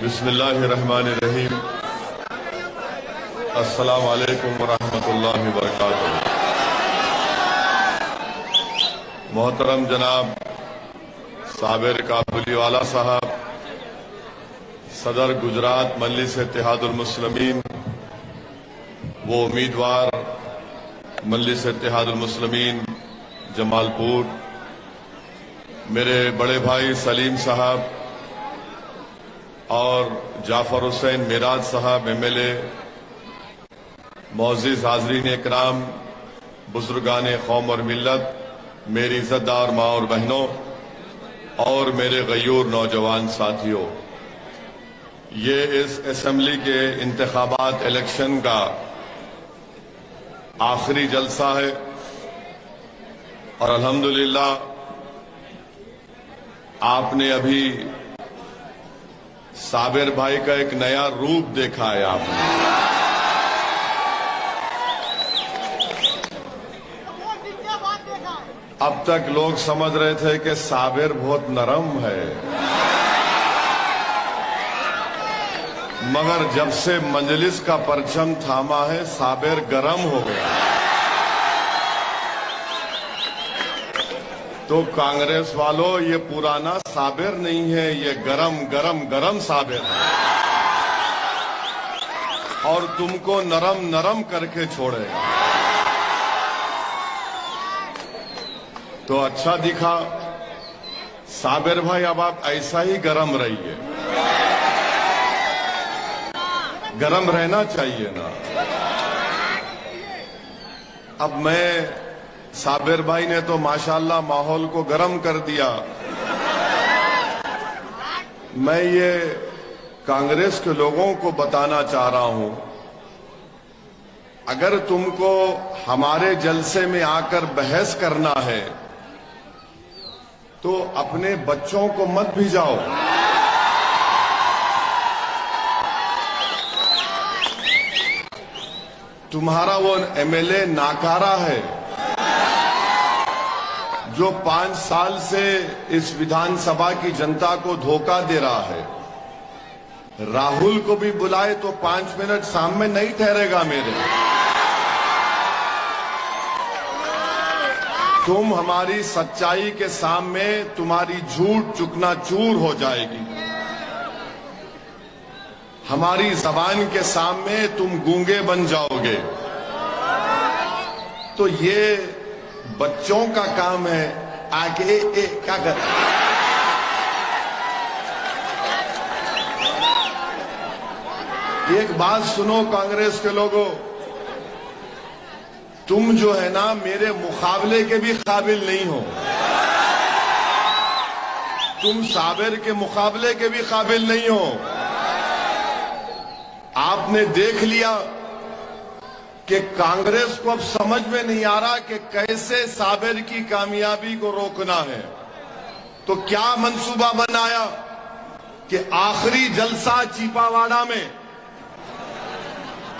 बिस्मिल्लाहिर्रहमानिर्रहीम। अस्सलामु अलैकुम वरहमतुल्लाहि वबरकातुहू। मोहतरम जनाब साबिर काबुलीवाला साहब, सदर गुजरात मजलिस इत्तेहादुल मुस्लिमीन, वो उम्मीदवार मजलिस इत्तेहादुल मुस्लिमीन जमालपुर, मेरे बड़े भाई सलीम साहब और जाफर हुसैन मिराज साहब MLA, मोअज़्ज़िज़ हाज़रीन इकराम, बुजुर्गान कौम और मिल्लत, मेरी इज़्ज़तदार माँ और बहनों और मेरे गयूर नौजवान साथियों, ये इस असेंबली के इंतखाबात इलेक्शन का आखिरी जलसा है और अल्हम्दुलिल्लाह आपने अभी साबिर भाई का एक नया रूप देखा है। आपने अब तक लोग समझ रहे थे कि साबिर बहुत नरम है, मगर जब से मजलिस का परचम थामा है साबिर गरम हो गया। तो कांग्रेस वालों, ये पुराना साबिर नहीं है, ये गरम गरम गरम साबिर है और तुमको नरम नरम करके छोड़ेगा। तो अच्छा दिखा साबिर भाई, अब आप ऐसा ही गरम रहिए, गरम रहना चाहिए ना। अब मैं साबिर भाई ने तो माशाल्लाह माहौल को गरम कर दिया। मैं ये कांग्रेस के लोगों को बताना चाह रहा हूं, अगर तुमको हमारे जलसे में आकर बहस करना है तो अपने बच्चों को मत भिजाओ। तुम्हारा वो MLA नाकारा है जो 5 साल से इस विधानसभा की जनता को धोखा दे रहा है। राहुल को भी बुलाए तो 5 मिनट सामने नहीं ठहरेगा मेरे। तुम हमारी सच्चाई के सामने, तुम्हारी झूठ चुकनाचूर हो जाएगी। हमारी जबान के सामने तुम गूंगे बन जाओगे। तो ये बच्चों का काम है, आगे क्या कर। एक बात सुनो कांग्रेस के लोगों, तुम जो है ना मेरे मुकाबले के भी काबिल नहीं हो। तुम साबिर के मुकाबले के भी काबिल नहीं हो। आपने देख लिया कि कांग्रेस को अब समझ में नहीं आ रहा कि कैसे साबिर की कामयाबी को रोकना है। तो क्या मंसूबा बनाया कि आखिरी जलसा चीपावाड़ा में,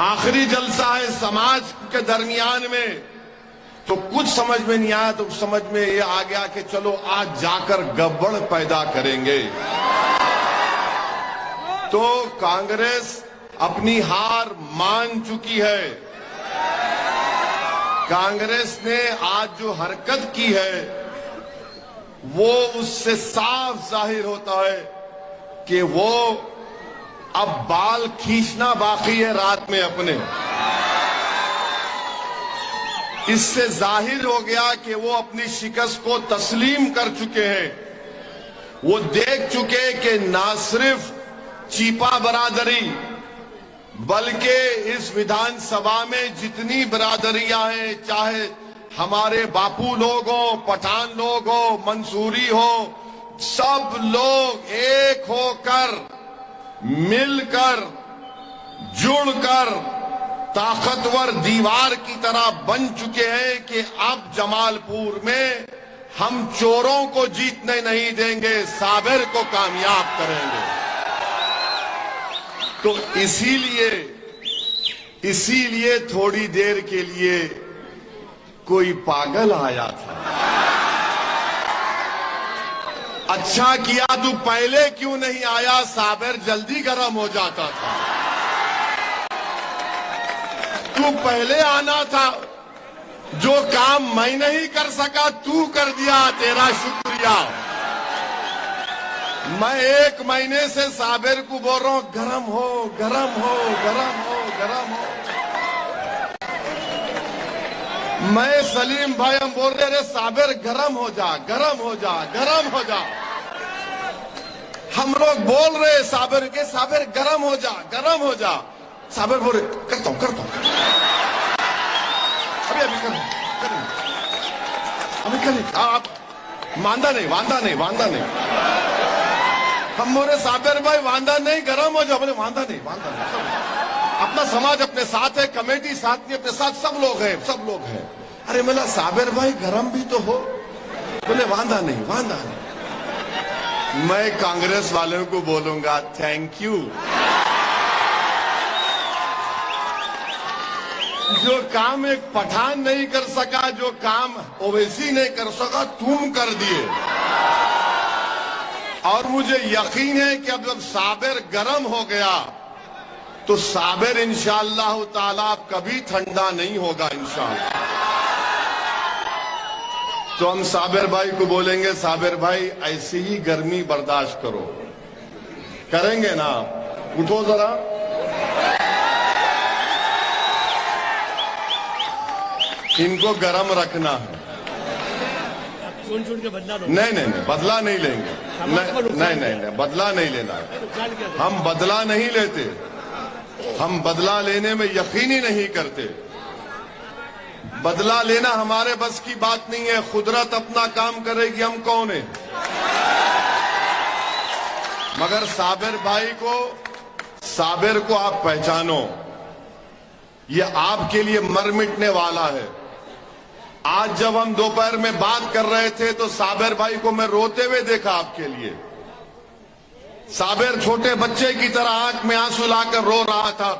आखिरी जलसा है समाज के दरमियान में, तो कुछ समझ में नहीं आया। तो समझ में ये आ गया कि चलो आज जाकर गड़बड़ पैदा करेंगे। तो कांग्रेस अपनी हार मान चुकी है। कांग्रेस ने आज जो हरकत की है वो उससे साफ जाहिर होता है कि वो अब बाल खींचना बाकी है रात में अपने। इससे जाहिर हो गया कि वो अपनी शिकस्त को तस्लीम कर चुके हैं। वो देख चुके कि ना सिर्फ चीपा बरादरी बल्कि इस विधानसभा में जितनी बरादरियां हैं, चाहे हमारे बापू लोग हो, पठान लोग हो, मंसूरी हो, सब लोग एक होकर, मिलकर, जुड़कर ताकतवर दीवार की तरह बन चुके हैं कि अब जमालपुर में हम चोरों को जीतने नहीं देंगे, साबिर को कामयाब करेंगे। तो इसीलिए थोड़ी देर के लिए कोई पागल आया था। अच्छा किया तू पहले क्यों नहीं आया, साबिर जल्दी गर्म हो जाता था। तू पहले आना था, जो काम मैं नहीं कर सका तू कर दिया, तेरा शुक्रिया। मैं 1 महीने से साबिर को बोल रहा हूं गरम हो, गरम हो, गरम हो, गरम हो। मैं सलीम भाई हम बोल रहे रे साबिर गरम हो जा, गरम हो जा, गरम हो जा। हम लोग बोल रहे साबिर के, साबिर गरम हो जा, गरम हो जा। साबिर बोल रहे करता हूं, करता हूं, अभी कर आप वांदा नहीं, वांदा नहीं, वांदा नहीं। हम बोले साबिर भाई वांदा नहीं, गरम हो जा। बोले वांदा नहीं, वांदा नहीं। अपना समाज अपने साथ है, कमेटी साथ में अपने साथ, सब लोग हैं, सब लोग हैं। अरे मेरा साबिर भाई गरम भी तो हो। बोले वांदा नहीं, वांदा नहीं। मैं कांग्रेस वालों को बोलूंगा थैंक यू। जो काम एक पठान नहीं कर सका, जो काम ओवैसी नहीं कर सका, तुम कर दिए। और मुझे यकीन है कि अब जब साबिर गरम हो गया तो साबिर इंशाअल्लाह ताला कभी ठंडा नहीं होगा इंशाअल्लाह। तो हम साबिर भाई को बोलेंगे साबिर भाई ऐसी ही गर्मी बर्दाश्त करो, करेंगे ना? उठो जरा। इनको गरम रखना है। चुन के बदला नहीं नहीं नहीं, बदला नहीं लेंगे। नहीं नहीं नहीं, बदला नहीं लेना है। हम बदला नहीं लेते, हम बदला लेने में यकीन ही नहीं करते। बदला लेना हमारे बस की बात नहीं है। कुदरत अपना काम करेगी, हम कौन है? मगर साबिर भाई को, साबिर को आप पहचानो, ये आपके लिए मर मिटने वाला है। आज जब हम दोपहर में बात कर रहे थे तो साबिर भाई को मैं रोते हुए देखा आपके लिए। साबिर छोटे बच्चे की तरह आंख में आंसू लाकर रो रहा था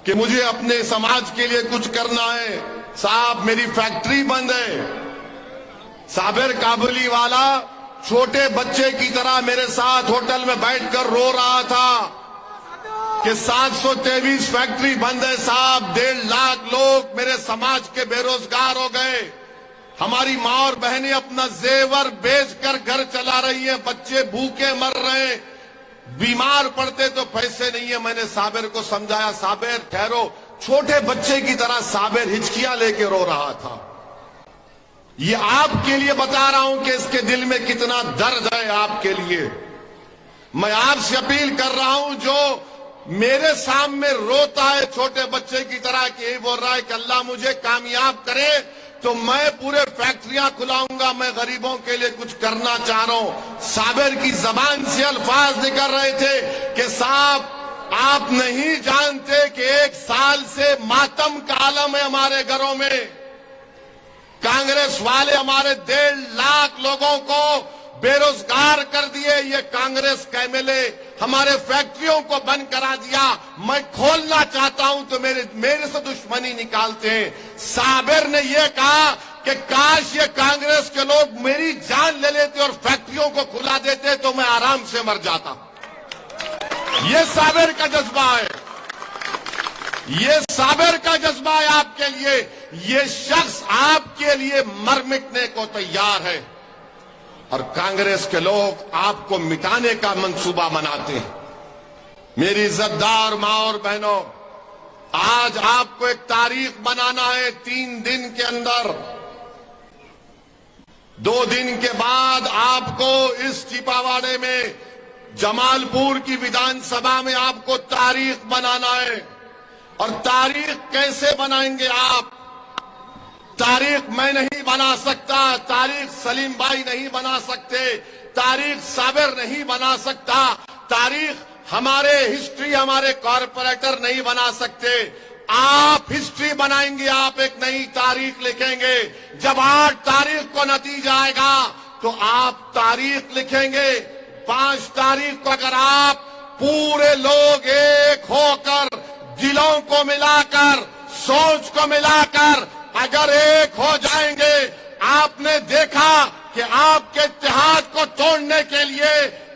कि मुझे अपने समाज के लिए कुछ करना है। साहब मेरी फैक्ट्री बंद है। साबिर काबुली वाला छोटे बच्चे की तरह मेरे साथ होटल में बैठकर रो रहा था कि 723 फैक्ट्री बंद है साहब, 1.5 लाख लोग मेरे समाज के बेरोजगार हो गए। हमारी माँ और बहनें अपना जेवर बेचकर घर चला रही हैं, बच्चे भूखे मर रहे हैं, बीमार पड़ते तो पैसे नहीं है। मैंने साबिर को समझाया साबिर ठहरो। छोटे बच्चे की तरह साबिर हिचकियां लेके रो रहा था। ये आपके लिए बता रहा हूं कि इसके दिल में कितना दर्द है आपके लिए। मैं आपसे अपील कर रहा हूं, जो मेरे सामने रोता है छोटे बच्चे की तरह कि यही बोल रहा है कि अल्लाह मुझे कामयाब करे, तो मैं पूरे फैक्ट्रियां खुलाऊंगा, मैं गरीबों के लिए कुछ करना चाह रहा हूं। साबिर की जबान से अल्फाज निकल रहे थे कि साहब आप नहीं जानते कि 1 साल से मातम का आलम है हमारे घरों में। कांग्रेस वाले हमारे 1.5 लाख लोगों को बेरोजगार कर दिए। ये कांग्रेस का एमएलए हमारे फैक्ट्रियों को बंद करा दिया। मैं खोलना चाहता हूं तो मेरे से दुश्मनी निकालते हैं। साबिर ने यह कहा कि काश ये कांग्रेस के लोग मेरी जान ले लेते और फैक्ट्रियों को खुला देते तो मैं आराम से मर जाता। ये साबिर का जज्बा है, ये साबिर का जज्बा है आपके लिए। ये शख्स आपके लिए मर मिटने को तैयार है और कांग्रेस के लोग आपको मिटाने का मंसूबा बनाते हैं। मेरी इज्जतदार मां और बहनों, आज आपको एक तारीख बनाना है। 3 दिन के अंदर, 2 दिन के बाद आपको इस छिपावाड़े में, जमालपुर की विधानसभा में आपको तारीख बनाना है। और तारीख कैसे बनाएंगे आप? तारीख मैं नहीं बना सकता, तारीख सलीम भाई नहीं बना सकते, तारीख साबिर नहीं बना सकता, तारीख हमारे हिस्ट्री, हमारे कॉरपोरेटर नहीं बना सकते। आप हिस्ट्री बनाएंगे, आप एक नई तारीख लिखेंगे। जब 8 तारीख को नतीजा आएगा तो आप तारीख लिखेंगे। 5 तारीख को अगर आप पूरे लोग एक होकर, दिलों को मिलाकर, सोच को मिलाकर अगर एक हो जाएंगे, आपने देखा कि आपके इत्तेहाद को तोड़ने के लिए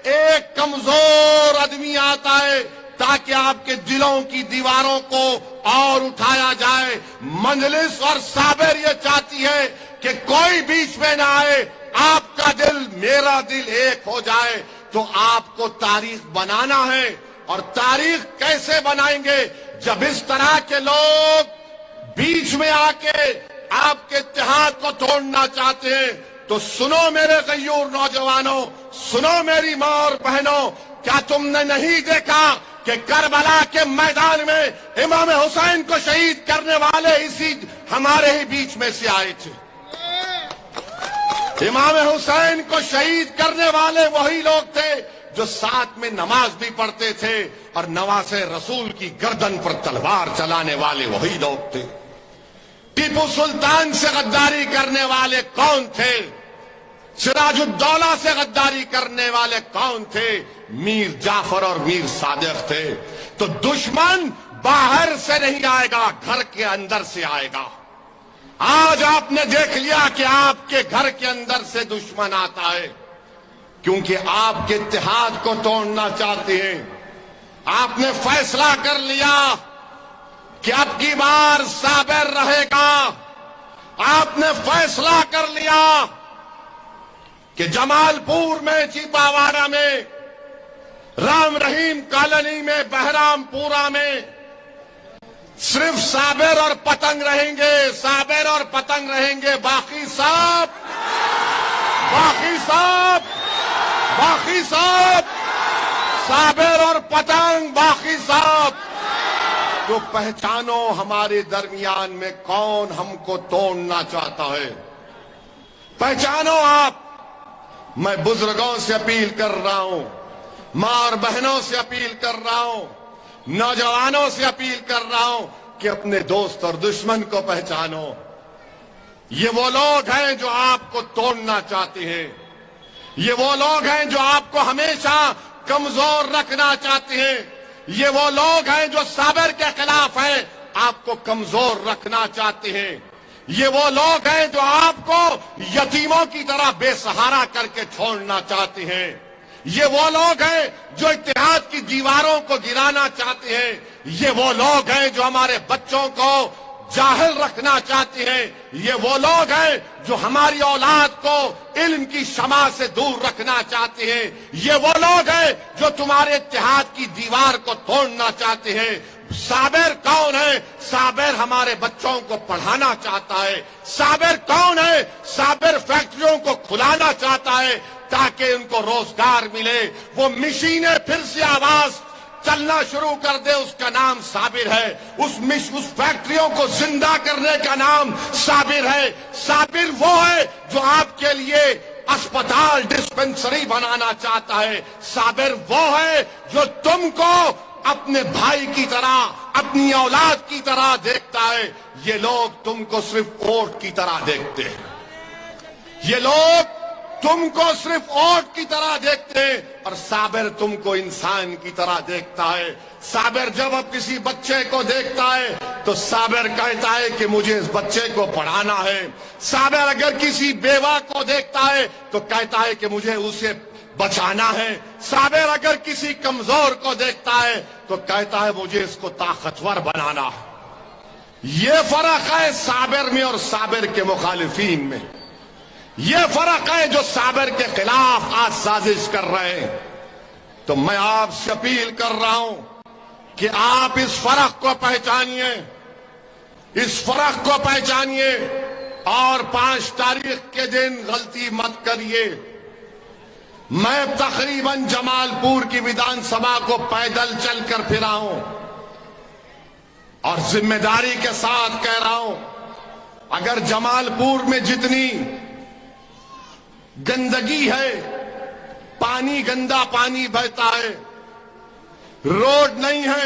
एक कमजोर आदमी आता है ताकि आपके दिलों की दीवारों को और उठाया जाए। मजलिस और साबिर ये चाहती है कि कोई बीच में ना आए, आपका दिल मेरा दिल एक हो जाए। तो आपको तारीख बनाना है, और तारीख कैसे बनाएंगे? जब इस तरह के लोग बीच में आके आपके इत्तेहाद को तोड़ना चाहते हैं, तो सुनो मेरे गयूर नौजवानों, सुनो मेरी मां और बहनों, क्या तुमने नहीं देखा कि करबला के मैदान में इमाम हुसैन को शहीद करने वाले इसी हमारे ही बीच में से आए थे। इमाम हुसैन को शहीद करने वाले वही लोग थे जो साथ में नमाज भी पढ़ते थे, और नवासे रसूल की गर्दन पर तलवार चलाने वाले वही लोग थे। टीपू सुल्तान से गद्दारी करने वाले कौन थे? सिराजुद्दौला से गद्दारी करने वाले कौन थे? मीर जाफर और मीर सादिक थे। तो दुश्मन बाहर से नहीं आएगा, घर के अंदर से आएगा। आज आपने देख लिया कि आपके घर के अंदर से दुश्मन आता है, क्योंकि आपके इत्तेहाद को तोड़ना चाहते हैं। आपने फैसला कर लिया कि अब की बार साबिर रहेगा। आपने फैसला कर लिया कि जमालपुर में, चीपावाड़ा में, राम रहीम कॉलोनी में, बहरामपुरा में सिर्फ साबिर और पतंग रहेंगे, साबिर और पतंग रहेंगे। बाकी सब साबिर और पतंग, बाकी सब। तो पहचानो हमारे दरमियान में कौन हमको तोड़ना चाहता है, पहचानो आप। मैं बुजुर्गों से अपील कर रहा हूं, मां और बहनों से अपील कर रहा हूं, नौजवानों से अपील कर रहा हूं कि अपने दोस्त और दुश्मन को पहचानो। ये वो लोग हैं जो आपको तोड़ना चाहते हैं। ये वो लोग हैं जो आपको हमेशा कमजोर रखना चाहते हैं। ये वो लोग हैं जो साबिर के खिलाफ हैं, आपको कमजोर रखना चाहते हैं। ये वो लोग हैं जो आपको यतीमों की तरह बेसहारा करके छोड़ना चाहते हैं। ये वो लोग हैं जो इत्तेहाद की दीवारों को गिराना चाहते हैं। ये वो लोग हैं जो हमारे बच्चों को जाहिल रखना चाहते हैं। ये वो लोग हैं जो हमारी औलाद को इल्म की शमा से दूर रखना चाहते हैं। ये वो लोग हैं जो तुम्हारे इत्तेहाद की दीवार को तोड़ना चाहते हैं। साबिर कौन है? साबिर हमारे बच्चों को पढ़ाना चाहता है। साबिर कौन है? साबिर फैक्ट्रियों को खुलाना चाहता है ताकि उनको रोजगार मिले। वो मशीनें फिर से आवाज चलना शुरू कर दे, उसका नाम साबिर है। उस फैक्ट्रियों को जिंदा करने का नाम साबिर है। साबिर वो है जो आपके लिए अस्पताल, डिस्पेंसरी बनाना चाहता है। साबिर वो है जो तुमको अपने भाई की तरह, अपनी औलाद की तरह देखता है। ये लोग तुमको सिर्फ वोट की तरह देखते हैं। ये लोग तुमको सिर्फ वोट की तरह देखते हैं, और साबिर तुमको इंसान की तरह देखता है। साबिर जब अब किसी बच्चे को देखता है तो साबिर कहता है कि मुझे इस बच्चे को पढ़ाना है। साबिर अगर किसी बेवा को देखता है तो कहता है कि मुझे उसे बचाना है। साबिर अगर किसी कमजोर को देखता है तो कहता है मुझे इसको ताकतवर बनाना है। ये फर्क है साबिर में और साबिर के मुखालिफीन में। ये फर्क है जो साबिर के खिलाफ आज साजिश कर रहे हैं। तो मैं आपसे अपील कर रहा हूं कि आप इस फर्क को पहचानिए, इस फर्क को पहचानिए, और 5 तारीख के दिन गलती मत करिए। मैं तकरीबन जमालपुर की विधानसभा को पैदल चलकर फिरा हूं, और जिम्मेदारी के साथ कह रहा हूं, अगर जमालपुर में जितनी गंदगी है, पानी गंदा पानी बहता है, रोड नहीं है,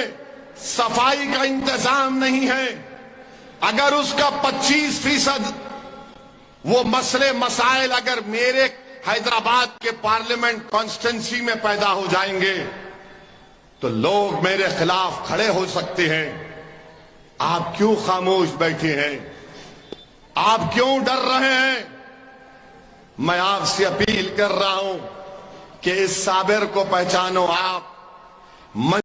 सफाई का इंतजाम नहीं है, अगर उसका 25% वो मसले मसाइल अगर मेरे हैदराबाद के पार्लियामेंट कॉन्स्टिट्यूंसी में पैदा हो जाएंगे तो लोग मेरे खिलाफ खड़े हो सकते हैं। आप क्यों खामोश बैठे हैं? आप क्यों डर रहे हैं? मैं आपसे अपील कर रहा हूं कि इस साबिर को पहचानो आप।